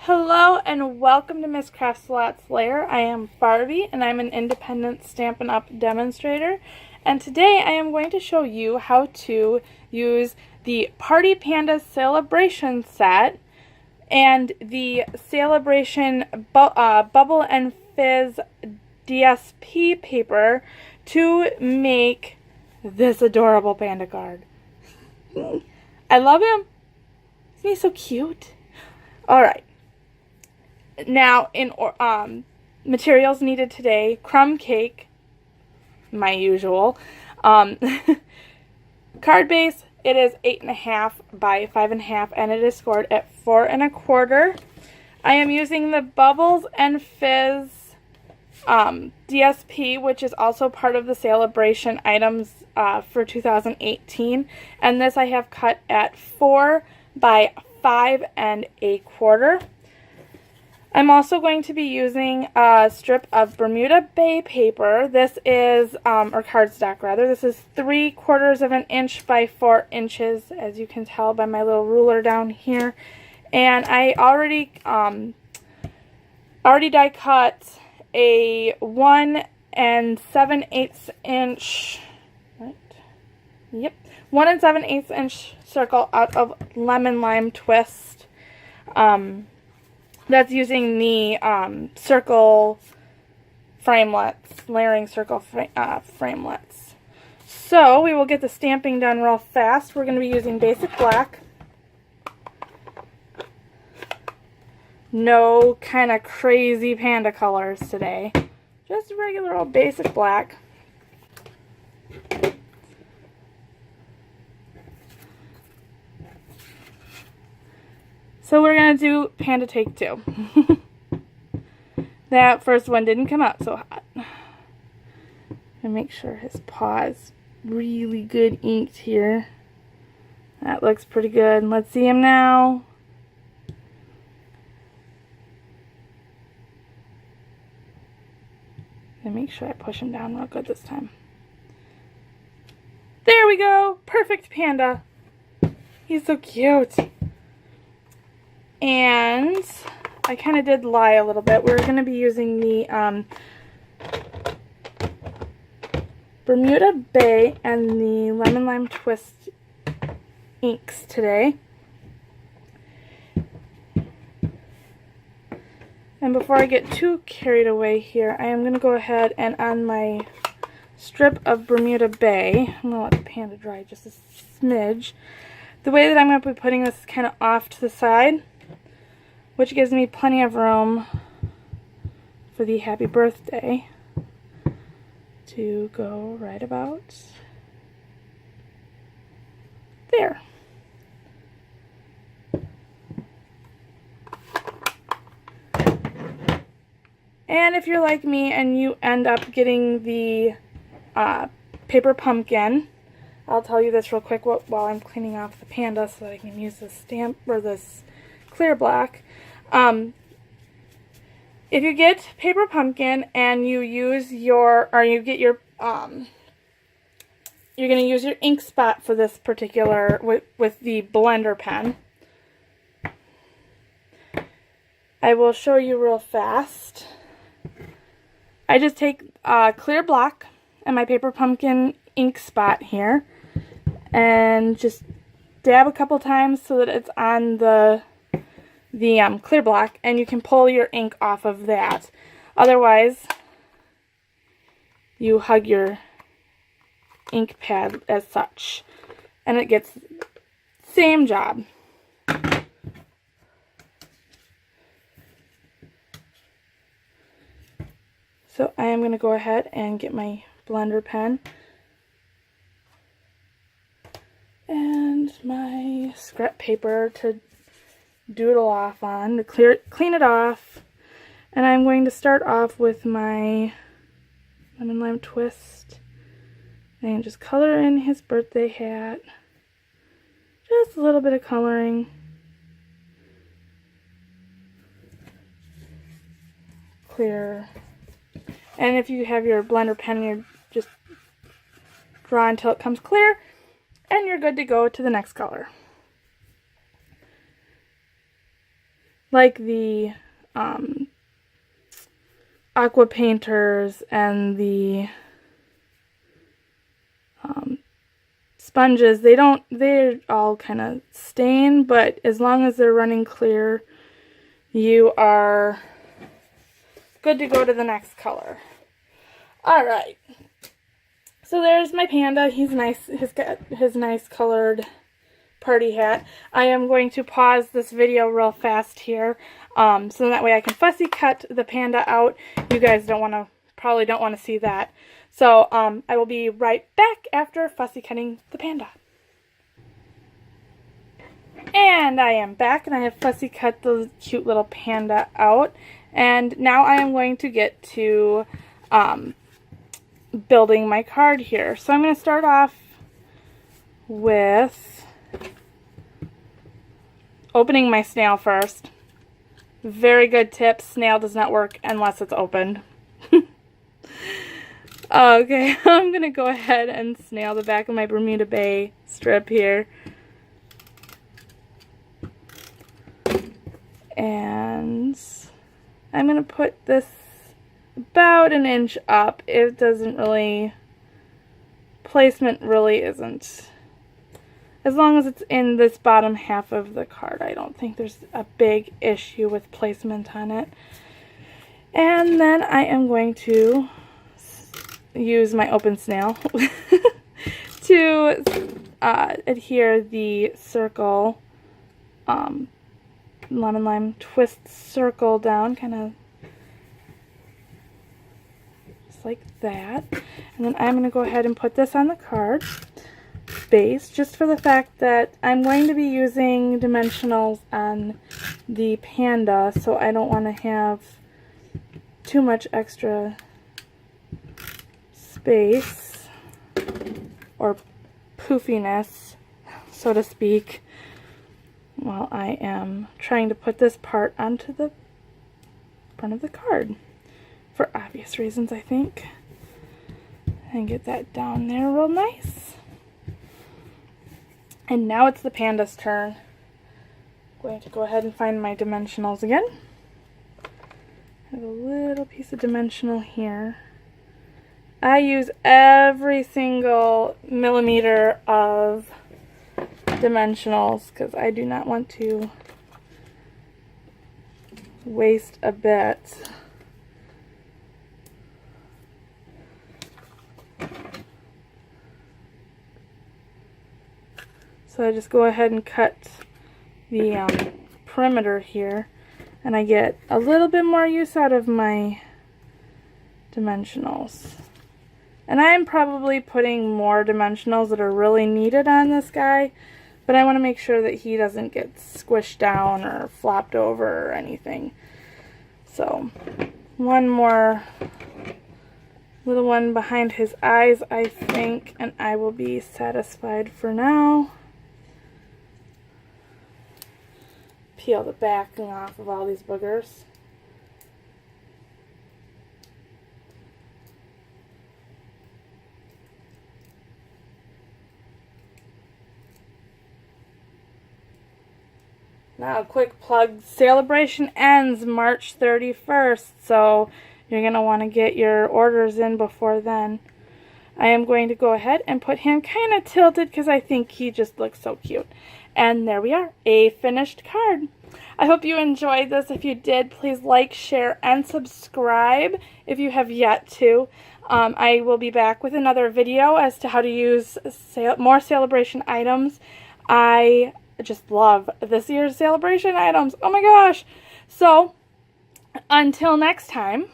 Hello and welcome to Miss Craft Slot's Lair. I am Barbie and I'm an independent Stampin' Up! Demonstrator. And today I am going to show you how to use the Party Pandas Celebration set and the Celebration Bubble and Fizz DSP paper to make this adorable panda card. I love him. Isn't he so cute? Alright. Now, in materials needed today, crumb cake, my usual. Card base, it is 8.5 by 5.5, and it is scored at 4 1/4. I am using the Bubbles and Fizz DSP, which is also part of the celebration items for 2018. And this I have cut at 4 by 5 1/4. I'm also going to be using a strip of Bermuda Bay paper. This is, or cardstock rather, this is 3/4 of an inch by 4 inches, as you can tell by my little ruler down here. And I already die cut a 1 7/8 inch, right? Yep, 1 7/8 inch circle out of lemon lime twist. That's using the circle framelets, layering circle framelets. So we will get the stamping done real fast. We're going to be using basic black. No kind of crazy panda colors today. Just regular old basic black. So we're going to do Panda Take 2. That first one didn't come out so hot. And make sure his paw is really good inked here. That looks pretty good. Let's see him now. And make sure I push him down real good this time. There we go! Perfect panda! He's so cute! And I kind of did lie a little bit. We're going to be using the Bermuda Bay and the Lemon Lime Twist inks today. And before I get too carried away here, I am going to go ahead and on my strip of Bermuda Bay, I'm going to let the panda dry just a smidge. The way that I'm going to be putting this is kind of off to the side, which gives me plenty of room for the happy birthday to go right about there. And if you're like me and you end up getting the paper pumpkin, I'll tell you this real quick while I'm cleaning off the panda so that I can use this stamp or this clear black. If you get paper pumpkin and you use your, or you get your, you're going to use your ink spot for this particular, with the blender pen. I will show you real fast. I just take clear black and my paper pumpkin ink spot here and just dab a couple times so that it's on the clear black, and you can pull your ink off of that. Otherwise, you hug your ink pad as such, and it gets same job. So I am going to go ahead and get my blender pen and my scrap paper to doodle off on, to clean it off. And I'm going to start off with my lemon lime twist and just color in his birthday hat. Just a little bit of coloring. Clear. And if you have your blender pen, you just draw until it comes clear, and you're good to go to the next color. like the aqua painters and the sponges, they're all kind of stain, but as long as they're running clear, you are good to go to the next color. Alright, so there's my panda. He's nice. He's got his nice colored party hat. I am going to pause this video real fast here, so that way I can fussy cut the panda out. You guys probably don't want to see that. So I will be right back after fussy cutting the panda. And I am back, and I have fussy cut the cute little panda out. And now I am going to get to building my card here. So I'm going to start off with opening my snail first. Very good tip. Snail does not work unless it's opened. Okay, I'm going to go ahead and snail the back of my Bermuda Bay strip here. And I'm going to put this about an inch up. It doesn't really, placement really isn't, as long as it's in this bottom half of the card, I don't think there's a big issue with placement on it. And then I am going to use my open snail to adhere the circle, lemon lime twist circle down, kind of just like that. And then I'm going to go ahead and put this on the card base, just for the fact that I'm going to be using dimensionals on the panda, so I don't want to have too much extra space or poofiness, so to speak, while I am trying to put this part onto the front of the card, for obvious reasons, I think. And get that down there real nice. And now it's the panda's turn. I'm going to go ahead and find my dimensionals again. I have a little piece of dimensional here. I use every single millimeter of dimensionals because I do not want to waste a bit. So I just go ahead and cut the perimeter here, and I get a little bit more use out of my dimensionals. And I'm probably putting more dimensionals that are really needed on this guy, but I want to make sure that he doesn't get squished down or flopped over or anything. So one more little one behind his eyes, I think, and I will be satisfied for now. Peel the backing off of all these boogers. Now, a quick plug. Celebration ends March 31st, so you're going to want to get your orders in before then. I am going to go ahead and put him kind of tilted because I think he just looks so cute. And there we are, a finished card. I hope you enjoyed this. If you did, please like, share, and subscribe if you have yet to. I will be back with another video as to how to use more celebration items. I just love this year's celebration items. Oh my gosh. So, until next time,